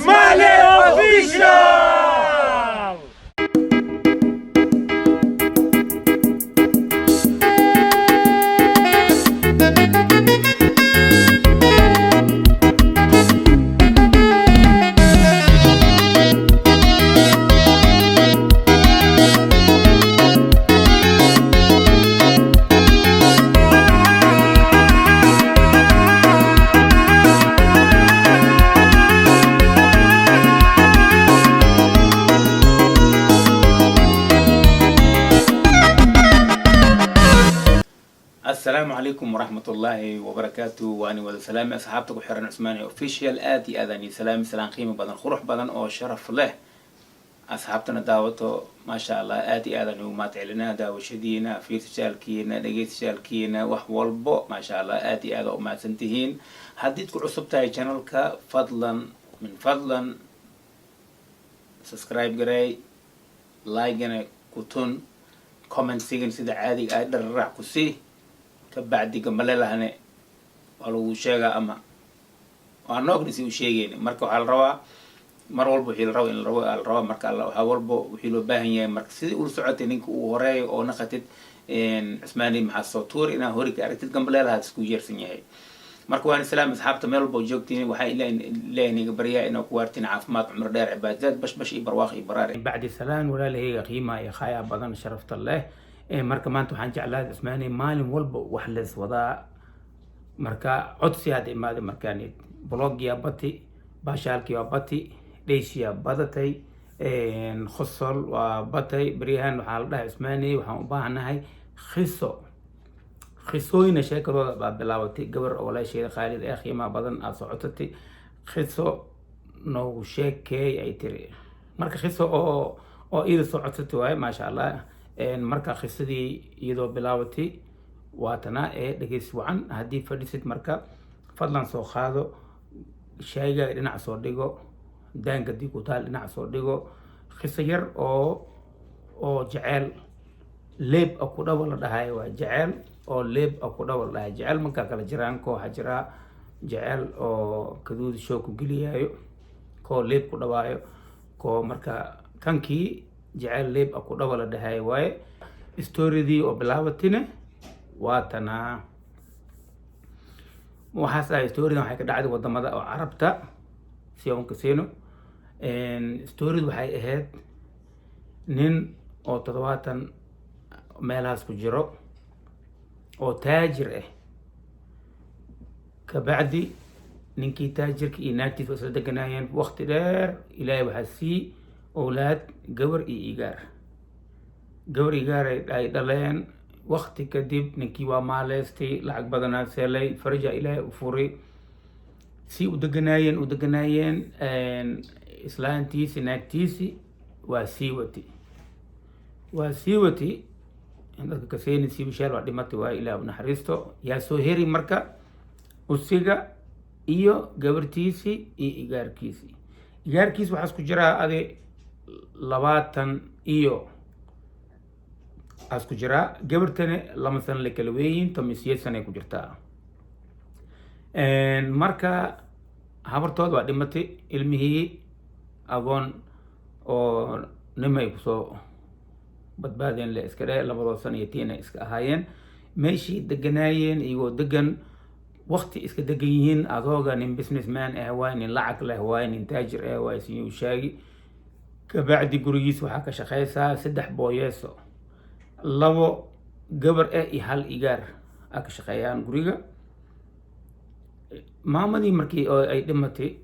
Smiley Official! السلام عليكم ورحمة الله وبركاته وأنا وذا سلامي أصحابتك وحرن عثماني أوفيشال آتي أذاني سلامي سلام قيمة بدن خروح بدن أو شرف له أصحابتنا دعوته ما شاء الله آتي أذاني وما تعلنا دعوة شدينا في تشالكينا دقيت تشالكينا وحول بو ما شاء الله آتي أذا وما تنتهين حديتكم عصب تاي channelك فضلا من فضلا سبسكرايب قراي لايك كوتون كومنت سيجن سيدا عادي أقدر راح كسيه kabacdi gambalelahane waa lagu sheegaa ama waa noognisi u sheegayna marka waxaa la rabaa mar walba wixii la rabo in la rabaa marka waxaa walba wixii loo baahan yahay marka sidii ula socotay ninka uu horeeyo oo naqatid Cusmaani maxaa soo tuur inaa hori ka aragtid gambalelaha isku yeersan yahay marka waan salaam asxaabta meel walba joogtiin waxaa ilaahay niga baryaa inuu ku waartiin caafimaad cumr dheer cibaadad bash iyo barwaaqo iyo baraare bacdi salaan walaalahayga qiimaha iyo khaya badan sharafta leh marka maanta waxaan jeclahay Cusmaani maalin walba wax la iswadaa marka codsi aad imaade markaan blogiya bati bashaalkiya bati deeshiya badatay khosol waa batay bariyahan waxaa la dhahay Cusmaani waxaan u baahanahay khisooyina sheekadooda baa bilaawatay gabar oo walaasheeda Khaalid ee qiimaha badan aad socotay khiso noogu sheekay ay tiri marka khiso oo ida socotay waay ma sha Allah marka qisadii iyadoo bilaawatay waatana dhageys wacan haddii fadhisid marka fadlan soo qaado shayga dhinac soo dhigo daanka dii ku taal dhinac soo dhigo qiso yar oo jaceyl leeb ku dhaw la dhahay waa jaceyl oo leeb ku dhaw la dhahay jaceyl marka kala jiraan kooxa jira jaceyl oo kaduud show ku geliyayo koo leeb ku dhawaayo koo marka kankii jaceyl leeb ku dhaw la dhahay waaye story-dii oo bilaabatine waatana waxaas ay story-dan waxay ka dhacday wadamada oo Carabta si aan ka seeno story waxay ahayd nin oo 70 meelahaas ku jiro oo taajir ah kabacdi ninkii taajirka iyo naagtiisa isla deganayeen waqti dheer ilaahay waxaa sii أولاد جبر إيجار ay dhaleen waqti kadib ninkii waa maaleystay lacag badanaa selay farja ilaahay u furay si u deganaayeen islaantiisi naagtiisi waa siiwati dadka kaseenay si bishaal waa dhimatay waa ilaahay naxariisto yaa soo heri marka usiga iyo gabartiisi iyo igaarkiisi waxaas ku jiraa ade 20 iyo asku jira gabartana lama san la kala weeyin 8 sano ku jirtaa marka habartood waa dhimatay ilmihii agoon oo nimay ku soo badbaadeen la iska dheer 2 sano iyo tiin iska ahaayeen meeshii deganaayeen iyagoo degan waqti iska degan yihiin adooga nin businessman waa nin lacag leh waa nin taajir waa si shaagi kabacdi gurigiis waxaa ka shaqeysaa 3 booyeeso 2 gabar iyo hal igaar ka shaqeeyaan guriga maamadii markii ay dhimatay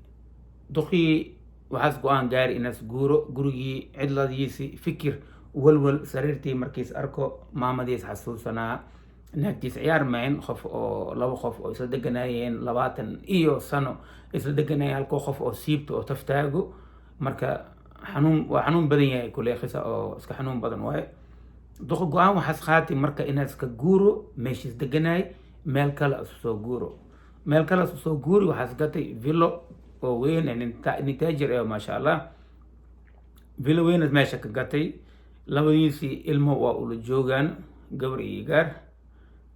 duqii waxaas go'aan gaari inaas guuro gurigii cidladiisi fikir walwal sariirtii markiis arko maamadiis xasuusanaa naagtiis ciyaar mayn qof oo 2 qof oo isla deganaayeen 20 iyo sano isla deganaayeen hal qof oo siibto oo taftaago marka xanuun badan yahay kulay qisa oo iska xanuun badan waay duqo go'aan waxaas qaatay marka inaad iska guuro meeshis deganaay meel kale soo guuri waxaas gatay villa oo weyn nin taajir ma sha Allah villa weyn meesha ka gatay labadiisi ilmo waa ula joogaan gabar iyo gaar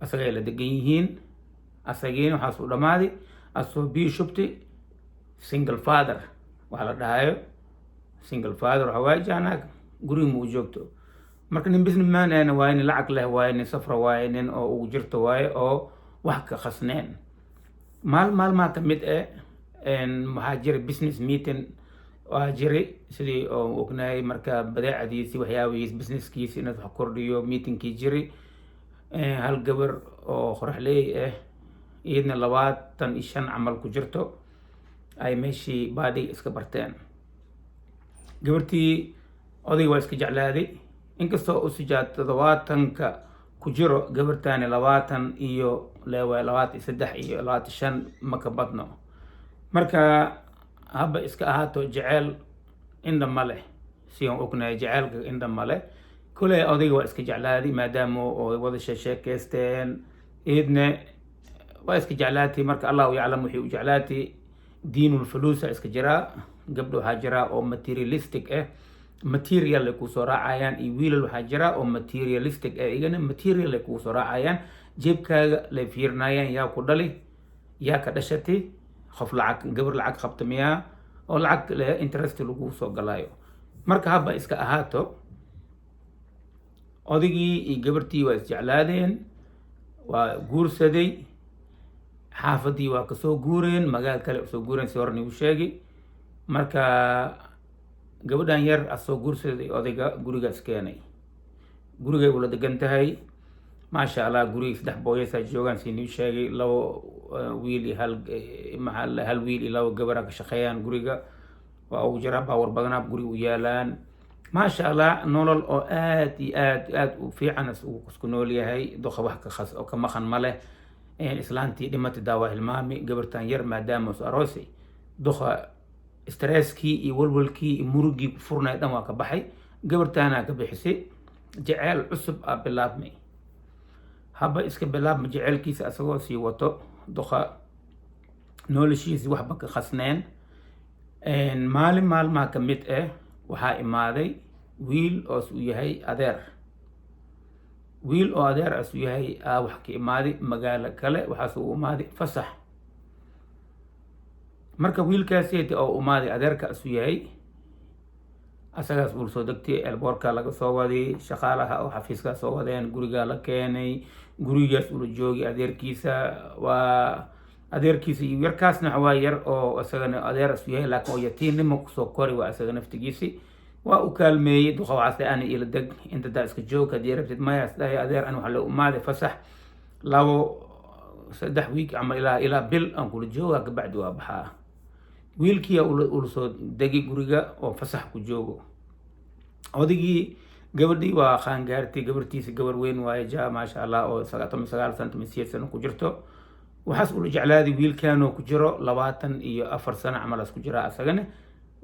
asagay la degan yihiin asageen waxaas u dhamaaday asoo bii shubtay single father waxaa la dhahayo single father waxa waaye jaanaag guriga ma u joogto marka nin businessman ahna waaye nin lacag leh waaye nin safra waaye nin oo ugu jirto waaye oo wax ka khasneen maalmaha ka mid waxaa jiray business meeting waa jiray sidii oo ognaayay marka badeecadiisi waxyaabihiis businesskiisi inaad wax kordhiyo meetingkii jiray hal gabar oo qoraxleey iyadna 25 camal ku jirto ay meeshii baadiga iska barteen gabartii odayga waa iska jeclaaday inkastoo u sijaad 70ka ku jiro gabartaani 20 iyo leewa 23 iyo 25 ma ka badno marka haba iska ahaato jecel inda male si aan ognahay jecelka inda male kule odayga waa iska jeclaaday maadaama oo wada sheekeysteen idna waa iska jeclaatay marka Allah yaclam wixii u jeclaatay diinul fuluusa iska jira gabdho waxaa jira oo materialistic material ay ku soo raacayaan iyo wiilal waxaa jira oo materialistic igana material ay ku soo raacayaan jeebkaaga la fiirnayaan yaa ku dhali yaa ka dhashatay qof lacag gabar lacag qabta miyaa oo lacag leh interest lagu soo galayo marka haba iska ahaato odaygii iyo gabartii waa isjeclaadeen waa guursaday xaafadii waa ka soo guureen magaal kale soo guureen si horni u sheegay marka gabadhan yar asoo guursaday odayga gurigaas keenay gurigay ula degan tahay maasha Allah guriga 3 booyas ay joogaan si uu sheegay labo wiil iyo hal wiil iyo labo gabar ka shaqeeyaan guriga waa ugu jira power badan guriga u yaalaan maasha Allah nolol oo aad iyo aad u fiican isku nool yahay doqa wax ka khas oo ka maqan male islaantii dhimatay daawa hilmaami gabartan yar maadaama soo aroosay doqa stresskii iyo walwalkii iyo murugii ku furnay dhan waa ka baxay gabartaana ka bixisay jecel cusub bilaabmay haba iska bilaabma jecelkiisa asagoo sii wato doqa noloshiisa waxba ka khasneen maalmaha ka mid waxaa imaaday wiil oo uu yahay adeer wiil oo adeer asu yahay wax ka imaaday magaalo kale waxaas uu imaaday fasax marka wiilkaasi oo umaaday adeerka asu yahay asagaas uu soo degtay elboorka laga soo waday shaqaalaha oo xafiiska soo wadeen guriga la keenay gurigaas uu joogay adeerkiisa iyo yarkaasna waa yar oo asagana adeer asu yahay laakiin oo yatiinimo ku soo kori waa asaga naftigiisi waa u kaalmeeyay duqawaasay aan ila deg inta daa iska joog hadii rabtid ma yaasday adeer aan waxa la umaaday fasax 3 week ama ilaa bil aan kula jooga ka bacdi waa baxaa wiilkii uu soo degay guriga oo fasax ku joogo odaygii gabadhii waa qaan gaartay gabartiisa gabar weyn waaye maasha Allah oo 19 sano ku jirto waxaas uu jeclaaday wiilkan oo ku jiro 24 sano camal isku jira asagana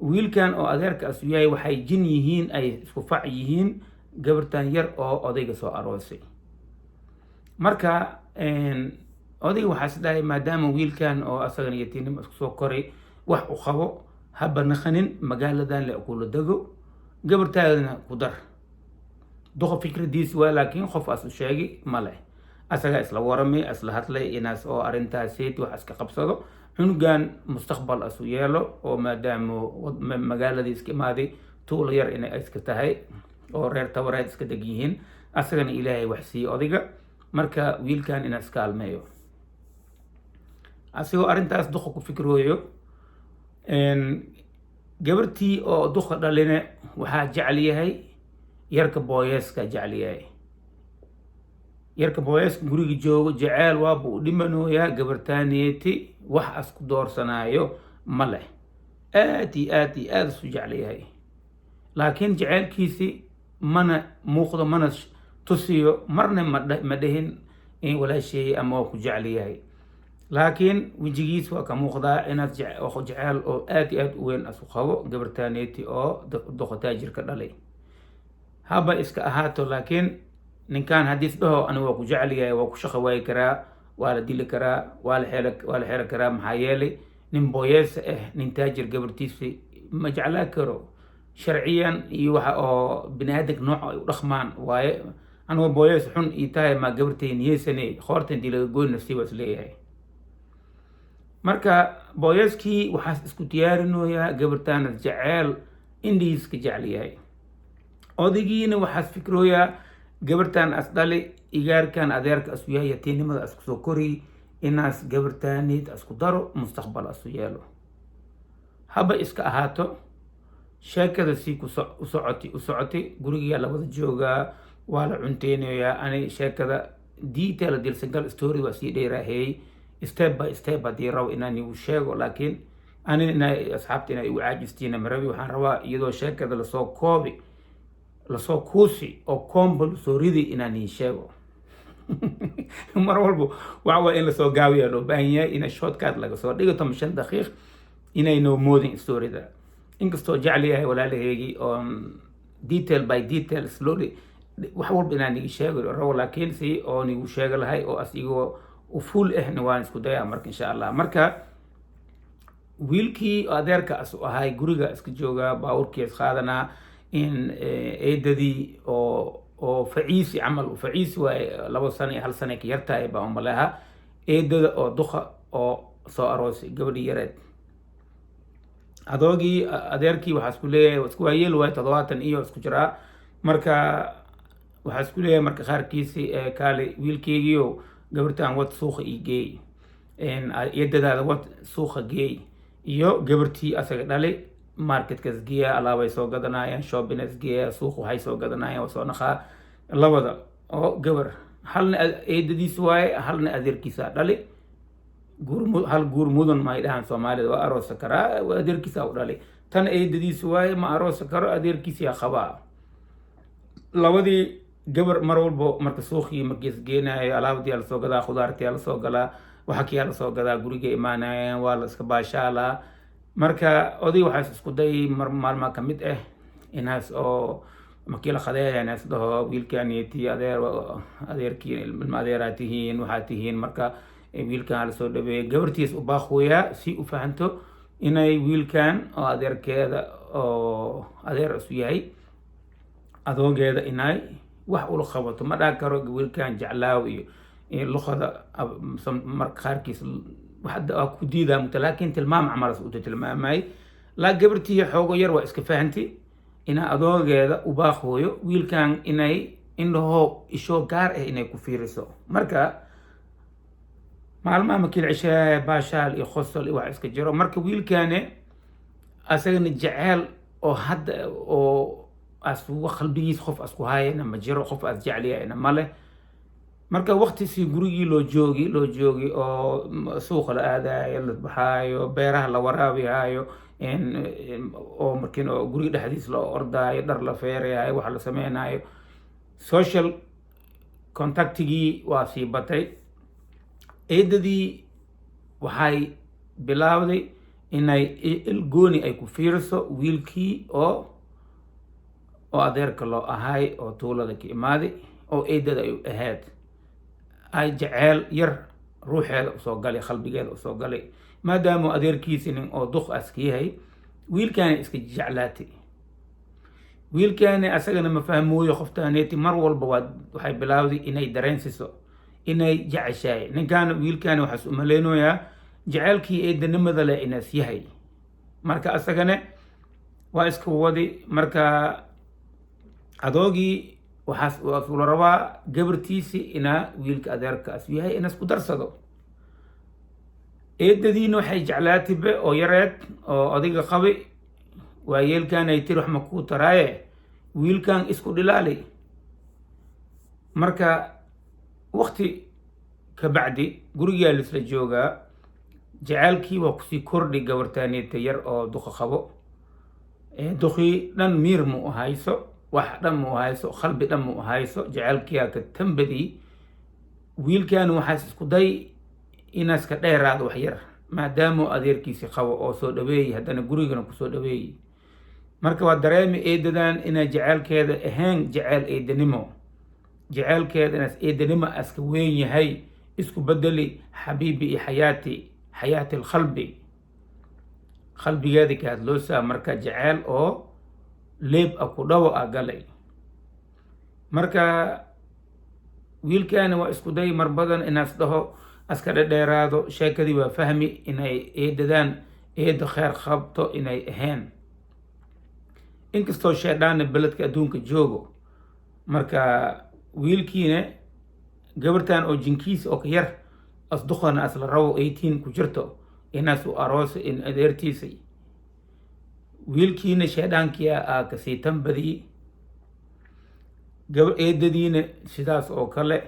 wiilkan oo adeerka asu yahay waxay jin yihiin ay isku fac yihiin gabartan yar oo odayga soo aroosay marka odayga waxaas dhahay maadaama wiilkan oo asagana yatiinimo isku soo koray wax u qabo haba naqanin magaaladan la kula dago gabartaadana ku dar doqo fikradiis waa laakiin qof asu sheegay male asaga isla waramay isla hadlay inaas oo arintaasi wax iska qabsado cunugan mustaqbal asu yeelo oo maadaama magaalada iska imaaday tuulo yar inay iska tahay oo reer tawareed iska degyihiin asagana ilaahay wax sii odayga marka wiilkan ina iska almeeyo asagoo arintaas doqo ku fikrooyo gabartii oo doqa dhaline waxaa jecel yahay yarka booyeska jecel yahay yarka booyeska guriga joogo jecel waaba u dhimanooyaa gabartaaneeti wax asku doorsanayo ma leh aad isu jecel yahay laakiin jecelkiisi mana muuqdo mana tusiyo marna ma dhahin in walaashay ama ku jecel yahay laakiin wajigiis waa ka muuqdaa inaad jecel oo aad u weyn asu qabo gabartaaneeti oo doqo taajirka dhalay haba iska ahaato laakiin ninkan hadii dhaho aniga waa ku jecel yahay waa ku shaqo way karaa waa la dili karaa waa la xeer karaa maxaa yeelay nin booyees nin taajir gabartiisi ma jeclaa karo sharciyan iyo waxa oo binaadamka nooc ay u dhaqmaan waaye aniga booyees xun ii tahay ma gabartay niyeysane qoortan dii laga goyn nafsi was leeyahay marka booyaskii waxaas isku diyaarinoyaa gabartaana jaceyl indhihiiska jecel yahay odaygiina waxaas fikrooyaa gabartan as dhali igaarkan adeerka asu yahay yatiinimada asku soo koriy inaas gabartaaneed asku daro mustaqbal asu yeelo haba iska ahaato sheekada sii u socotay gurigaa la wada joogaa waa la cunteynayaa ani sheekada detail dilsangal story waa sii dheeraahey step by step haddii rabo inaan igu sheego laakiin ani inay asxaabta inay igu caajistiina marabi waxaan rabaa iyadoo sheekada lasoo kuusi oo combo lasoo ridi inaan ii sheego mar walbo waxa waa in lasoo gaabiyaa loo baahan yahay ina shortcut laga soo dhigo 15 daqiiq inaynoo moodin storyda inkastoo jecel yahay walaalaheygii oon detail by detail slowly wax walba inaan igi sheego rabo laakiin si oon igu sheego lahay oo asigoo u full ahna waan isku dayaa marka insha allah marka wiilkii adeerka asu ahay guriga iska joogaa baawurkii is qaadanaa in eedadii oo faciisi camal faciisi waa 2 sano iyo 1 sano ka yartahay baa umaleha eedada oo duqa oo soo aroosay gabadhii yareed adoogii adeerkii waxaa isku leeyahay isku waayeel waay 70 iyo isku jiraa marka waxaa isku leeyahay marka qaarkiisii kaale wiilkeygiio gabartaan wad suuqa ii geey eedadaada wad suuqa geey iyo gabartii asaga dhali marketkas geeya alaabay soo gadanayaan shoppingas geeya suuq waxay soo gadanayaan waa soo naqaa labada oo gabar halna eedadiis waaye halna adeerkiisa dhali hal guur mudan ma dhahan Soomaalida waa aroos karaa adeerkiisa u dhali tan eedadiis waaye ma aroos karo adeerkiisa qabaa labadii gabar mar walbo marka suuqii markiis geenayo alaabtii la soo gadaa khudaartii la soo galaa waxa kii la soo gadaa guriga imaanayaan waa la iska baashaala marka oday waxaas isku day maalma ka mid ah inaas oo markii la qadeeyo inaas dhaho wiilkaaniiti adeerkii ilma adeeraatihiin waxaa tihiin marka wiilkan la soo dhaweeyay gabartiis u baaqooyaa si u fahanto inay wiilkan oo adeerkeeda oo adeer isu yahay adoogeeda inay wax ula qabato ma dhaa karo wiilkan jeclaaw iyo luqada marka qaarkiis waxaa ku diidaa mugta laakiin tilmaam camalas u tilmaamay laa gabartii xoogo yar waa iska fahanti ina adoogeeda u baaqooyo wiilkan inay indhaho isho gaar ah inay ku fiiriso marka maalmaha markii la cishaaya baashaal iyo khosol wax iska jiro marka wiilkaane asagana jecel oo hadda oo asuu qalbigiis qof asku haayana ma jiro qof as jecliyayna male marka waqti si gurigii loo joogi oo suuqa la aadayo la baxaayo beeraha la waraabiyo oo markiin oo guriga dhexdiis loo ordaayo dhar la feerayo wax la sameynayo social contactigii waa sii batay eedadii waxay bilaawday inay ilgooni ay ku fiiriso wiilkii oo adeerka loo ahay oo tuulada ka imaaday oo eedada ay ahayd ay jecel yar ruuxeeda u soo galay qalbigeeda u soo galay maadaama adeerkiisa nin oo duq aski yahay wiilkaana iska jeclaatay wiilkaana asagana ma fahmooyo qoftaaneeti mar walba waxay bilaawday inay dareensiso inay jeceshahay ninkaana wiilkaana waxaas u maleynayaa jecelkii eedanimada leh inaas yahay marka asagana waa iska wadi marka adoogii waxaas ula rabaa gabartiisi inaa wiilka adeerka as yahay inaas ku darsado eedadiina waxay jeclaatibe oo yareed oo adiga qabi waa yeelkaan ay tiri wax ma kuu taraaye wiilkan isku dhilaali marka waqti ka bacdi gurigaa lisla joogaa jecelkii waa kusii kordhi gabartaaneeta yar oo duqa qabo duqii dhan miir mu hayso wax dhan mu hayso qalbi dhan mu hayso jecelkiyaa ka tambadii wiilkan waxaas isku day inaas ka dheeraado wax yar maadaama adeerkiisi qabo oo soo dhaweeyay haddana gurigana kusoo dhaweeyay marka waa dareemi eedadan inay jecelkeeda ahaan jecel eedanimo jecelkeeda inaas eedanimo aska weyn yahay isku bedeli xabiibi iyo xayaati alqalbi qalbigeeda ka hadloosaa marka jecel oo leeb a ku dhawo a galay marka wiilkaana waa isku day mar badan inaas dhaho askara dheeraado sheekadii waa fahmi inay eedadaan eeda kheyr qabto inay ahayn inkastoo shaydhaanna beledka adduunka joogo marka wiilkiina gabartan oo jinkiisa oo ka yar asduqana asla rabo 18 ku jirto inaas u aroos in adeertiisa wiilkiina shaydaankii kasii tanbadiyey gabar eedadiina sidaas oo kale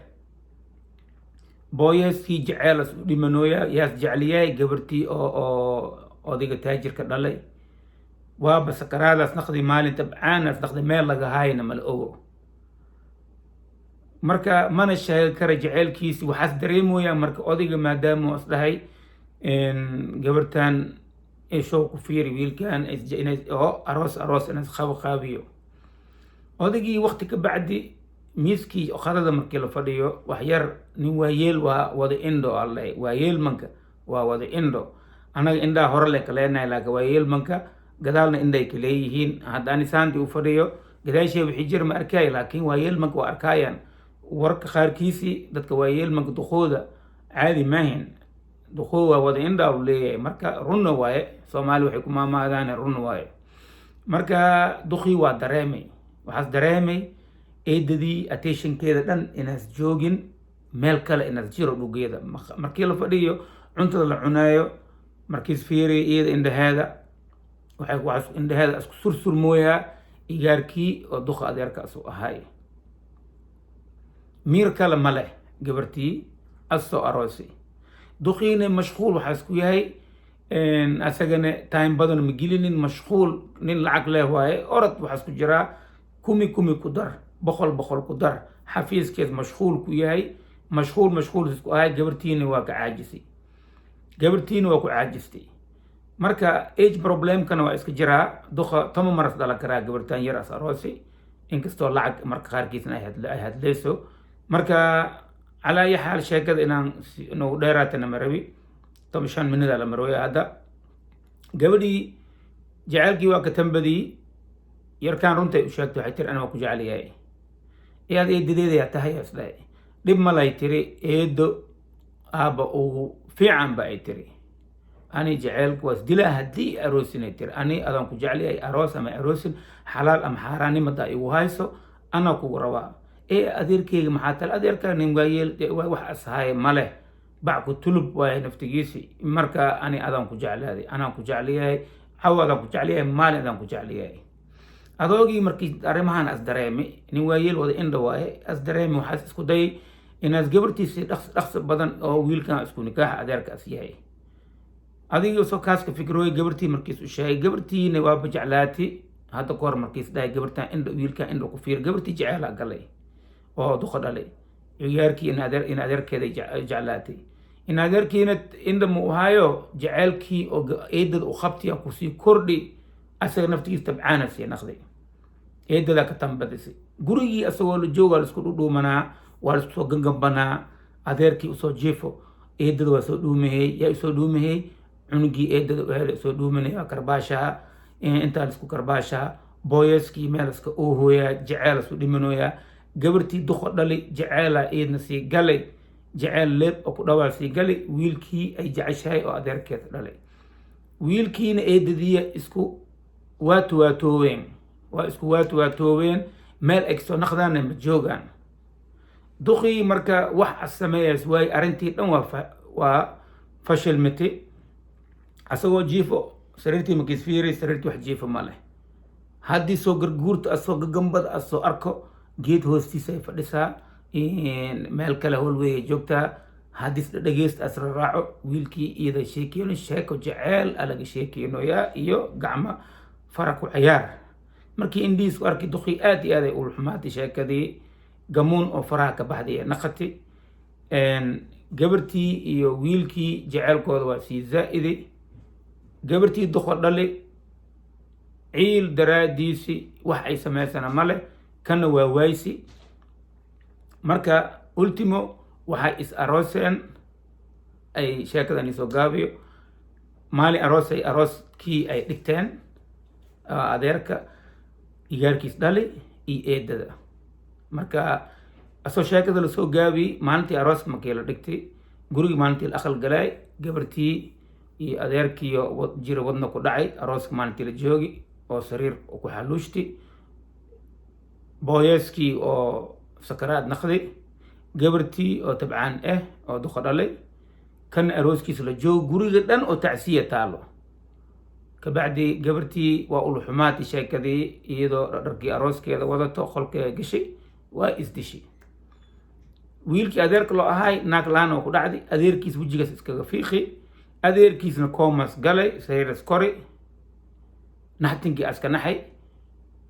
booyaskii jeceelas u dhimanooya yaas jecliyahay gabartii oo odayga taajirka dhalay waaba sakaraadaas naqdi maalin tabcaanaas naqdi meel laga haayna mala ogo marka mana sheegi kara jeceelkiisi waxaas dareemoyaa marka odayga maadaama is dhahay gabartan show ku fiiri wiilkan oo aroos inaas qaabiyo odaygii waqti ka bacdi miiskii qadada markii la fadhiyo wax yar nin waayeel waa wada indho alle waayeel manka waa wada indho anaga indhaa hore le kaleenahay laakiin waayeel manka gadaalna indhay ka leeyihiin haddaan isaantii u fadhiyo gadaashee wixii jir ma arkay laakiin waayeel manka waa arkaayaan warka qaarkiisii dadka waayeel manka duqooda caadi maahin duqood waa wada indhaa u leeyahay marka runna waaye soomaali waxay ku maamaadaan runna waaye marka duqii waa dareemay waxaas dareemay eedadii attentionkeeda dhan inaas joogin meel kale inaas jiro dhugeeda markii la fadhiyo cuntada la cunaayo markiis fiiriya iyada indhaheeda waxay indhaheeda isku sursurmooyaa igaarkii oo duqa adeerkaas u ahay miir kale ma leh gabartii asoo aroosi duqiina mashquul waxaas ku yahay asagana time badan ma gelinin mashquul nin lacag leh waaye orod waxaas ku jiraa kumi ku dar boqol ku dar xafiiskeed mashquul ku yahay mashquul isku ahay gabartiina waa ka caajisay gabartiina waa ku caajistay marka age problemkana waa iska jiraa duqa tama maras dhala karaa gabartan yar as aroosi inkastoo lacag marka qaarkiisna ay hadleyso marka calaa ayi xaal sheekada inaan nagu dheeraatana ma rabi 15 minada la marooya hadda gabadhii jaceelkii waa ka tanbadiyey yarkaan runtay u sheegtay waxay tiri ana waa ku jecel yahay iyaad eedadeedayaa tahay isdhahay dhib malay tiri eedo aabba ugu fiican ba ay tiri ani jaceelku waas dilaa haddii aroosinay tiri ani adaan ku jecel yahay aroos ama aroosin xalaal ama xaaraannimada igu hayso anaa kugu rabaa adeerkeyga maxaa tale adeerkaa nin waayeel wax ashaye maleh backu tulub waaye naftigiisi marka ani adaan ku jeclaaday anaan ku jecliyahay caw adaan ku jecliyahay maalin adaan ku jecliyahay adoogii markii arrimahan as dareemay nin waayeel wada indha waaye as dareemay waxaas isku dayay inaas gabartiisi dhaqso badan oo wiilkan isku nikaaxa adeerkaas yahay adigii soo kaaska fikrooy gabartii markiis u sheegay gabartiina waaba jeclaati hadda kahor markiis dhahay gabartan indha wiilkan indha ku fiir gabartii jeceela galay oo duqa dhalay ciyaarkii in adeerkeeda jeclaatay in adeerkiina indha mu hayo jaceelkii oo eedada u qabtiya kusii kordhi asaga naftigiis tabcaana sii naqday eedada ka tanbadisay gurigii asagoo la jooga la isku dhudhuumanaa waa la isku soo gangambanaa adeerkii usoo jiifo eedada waa soo dhuumahey yaa usoo dhuumahey cunugii eedada u helay soo dhuumanaya karbaashaa intaa la isku karbaashaa booyaskii meel iska oohooyaa jeceel isu dhimanooyaa gabartii duqo dhali jeceela eedna sii galay jeceel leeb oo ku dhawaal sii galay wiilkii ay jeceshahay oo adeerkeeda dhalay wiilkiina eedadiya isku waatuwaatooween meel ay soo naqdaanna ma joogaan duqii marka wax as sameeyaas waaye arrintii dhan waa fashilmati asagoo jiifo sariirtii markiis fiiray sariirtii wax jiifo ma leh haddii soo garguurta asoo gagambada asoo arko geed hoostiisa ay fadhisaa meel kale howlweeyay joogtaa haddis dhegeysta asra raaco wiilkii iyada sheekeyno sheeko jeceel alaga sheekeynoyaa iyo gacmo fara ku ciyaar markii indhiisku arki duqii aad iyo aad ay ula xumaatay sheekadii gamuun oo faraha ka baxday ee naqati gabartii iyo wiilkii jeceelkooda waa sii zaa'iday gabartii duqo dhali ciil daraadiisi wax ay samaysana male kana waa waaysi marka ultimo waxay is arooseen ay sheekadan isoo gaabiyo maalin arooskii ay dhigteen adeerka igaarkiis dhali iyo eedada marka asoo sheekada lasoo gaabiyey maalintii arooska markii la dhigtay gurigi maalintii la aqal galay gabartii iyo adeerkiiyo jira wadna ku dhacay arooska maalintii la joogi oo sariir ku xaluushti booyeskii oo sakaraad naqday gabartii oo tabcaan oo duqa dhalay kan arooskiisa la joogo guriga dhan oo tacsiya taalo kabacdi gabartii waa ulu xumaati sheekadii iyadoo dharkii arooskeeda wadato qolkeeda gashay waa isdishay wiilkii adeerka loo ahay naag laan oo ku dhacday adeerkiis wejigaas iskaga fiiqi adeerkiisna koomas galay sariiras kori naxtinkii aska naxay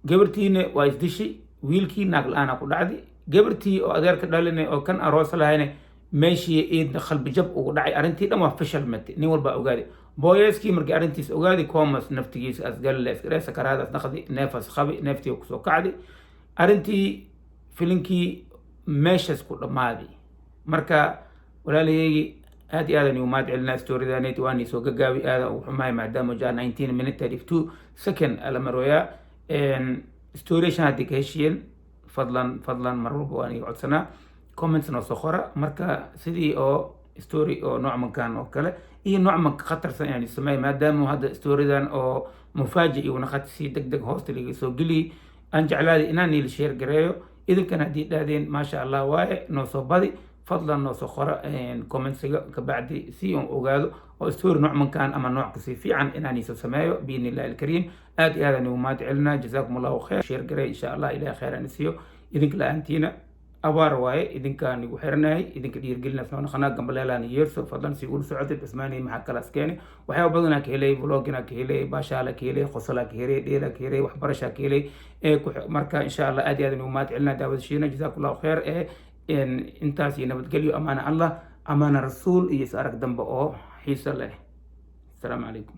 gabartiina waa isdishay wiilkii naag la-aana ku dhacday gabartii oo adeerka dhalinay oo kan aroos lahayna meeshii iidna qalbi jab ugu dhacay arrintii dhan waa fashal mate nin walbaa ogaaday booyeskii markii arrintiis ogaaday koomas naftigiisa asgalle iskadhe sakaraadaas naqdi neefas qabi neeftii kusoo kacday arrintii filinkii meeshas ku dhammaaday marka walaalahaygi aad iyo aadan igu mahad celinaa storydaanayt waanii soo gagaabi aadan ugu xumahay maadaama jaa 19 minute 32 second ala marooyaa storyshan haddii ka heshiyeen fadlan mar walba waan iga codsanaa comments noo soo qora marka sidii oo story oo noocmankan oo kale iyo noocmanka khatarsan yani sameey maadaama hadda storydan oo mufaaji iyo naqati si degdeg hoosta liga soo geli aan jeclaaday inaan niil share gareeyo idinkan haddii dhaadeen maasha allah waaye noo soo badi fadlan noo soo qora commentsiga kabacdi si on ogaado oo story noocmankan ama nooc kasii fiican inaan iisoo sameeyo biidni illahi alkariim aad iyo aadan igu mahad celinaa jazaakum allahu khayr share garee insha allah ilahi khayr aan isiiyo idinka la-aantiina abaar waaye idinkaan igu xiranahay idinka dhiirgelinaas noo naqanaa gambaleelaan yeerso fadlan si ula socotay basmaani maxaa kalaas keene waxyaaba badanaa ka helay vlogina ka helay baashaala ka helay qosolaa ka helay dheela ka helay waxbarashaa ka helay marka insha allah aad iyo aadan igu mahad celinaa daawadashiina jazaakum allahu khayr intaas iyo nabadgelyo amaana allah amaana rasuul iyo is arag dambe oo xiiso leh asalaamu calaykum